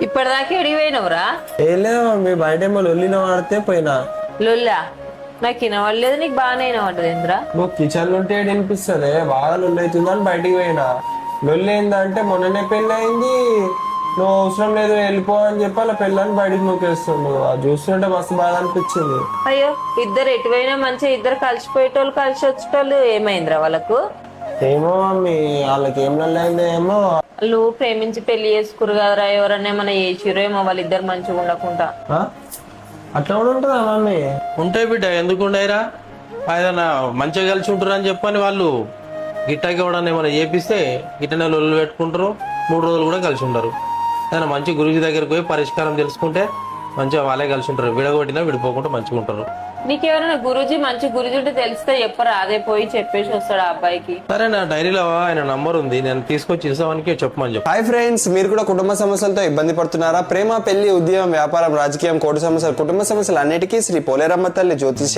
ఇప్పటిదాకా ఎడిగిపోయినవురా? ఏం లేదు మమ్మీ, బయట ఏమో లొల్లిన వాడితే పోయినా. లొల్లా? నాకు వినవడలేదు, నీకు బాగానే వినవడ్డది ఏంద్రా? నువ్వు కిచెన్ ఉంటే వినిపిస్తుంది, బాగా లొల్లి అవుతుందని బయటికి పోయినా. లొల్లి ఏందంటే మొన్ననే పెళ్ళి అయింది, నువ్వు అవసరం లేదు వెళ్ళిపో అని చెప్పి అలా పెళ్ళని బయటికి నూకేస్తుండు. అది చూస్తుంటే మస్తు బాధ అనిపించింది. అయ్యో, ఇద్దరు ఎటువైనా మంచిగా ఇద్దరు కలిసిపోయేటోళ్ళు కలిసి వచ్చేటోళ్ళు ఏమైందిరా వాళ్ళకు? ఏమో మమ్మీ, వాళ్ళకి ఏం లొల్లి అయిందో ఏమో. వాళ్ళు ప్రేమించి పెళ్లి చేసుకురు కదరా, ఎవరన్నా ఏమన్నా చేసిరో ఏమో వాళ్ళిద్దరు మంచిగా ఉండకుండా. ఆ? అట్లా కూడా ఉంటుందా మమ్మీ? ఉంటాయి బిడ్డ, ఎందుకు ఉండయిరా? ఏదైనా మంచిగా కలిసి ఉంటారు అని చెప్పని వాళ్ళు గిట్టాకి ఇవ్వడాన్ని ఏమైనా చేపిస్తే గిట్టనే లొల్లు పెట్టుకుంటారు, 3 రోజులు కూడా కలిసి ఉంటారు. ఏదైనా మంచి గురుజీ దగ్గరికి పోయి పరిష్కారం తెలుసుకుంటే మంచిగా వాళ్ళే కలిసి ఉంటారు. విడగొట్టినా విడిపోకుండా మంచిగా ఉంటారు. నీకెవరైనా గురూజీ మంచి గురూజీ ఉంటే తెలిస్తే చెప్పరా, అదే పోయి చెప్పేసి వస్తాడు ఆ అబ్బాయికి. సరే, నా డైరీలో ఆయన నంబర్ ఉంది, నేను తీసుకొచ్చి ఇస్తామని చెప్పమని చెప్పు. హాయ్ ఫ్రెండ్స్, మీరు కూడా కుటుంబ సమస్యలతో ఇబ్బంది పడుతున్నారా? ప్రేమ, పెళ్లి, ఉద్యోగం, వ్యాపారం, రాజకీయం, కోర్టు సమస్యలు, కుటుంబ సమస్యలు అన్నిటికీ శ్రీ పోలేరమ్మ తల్లి జ్యోతిష్య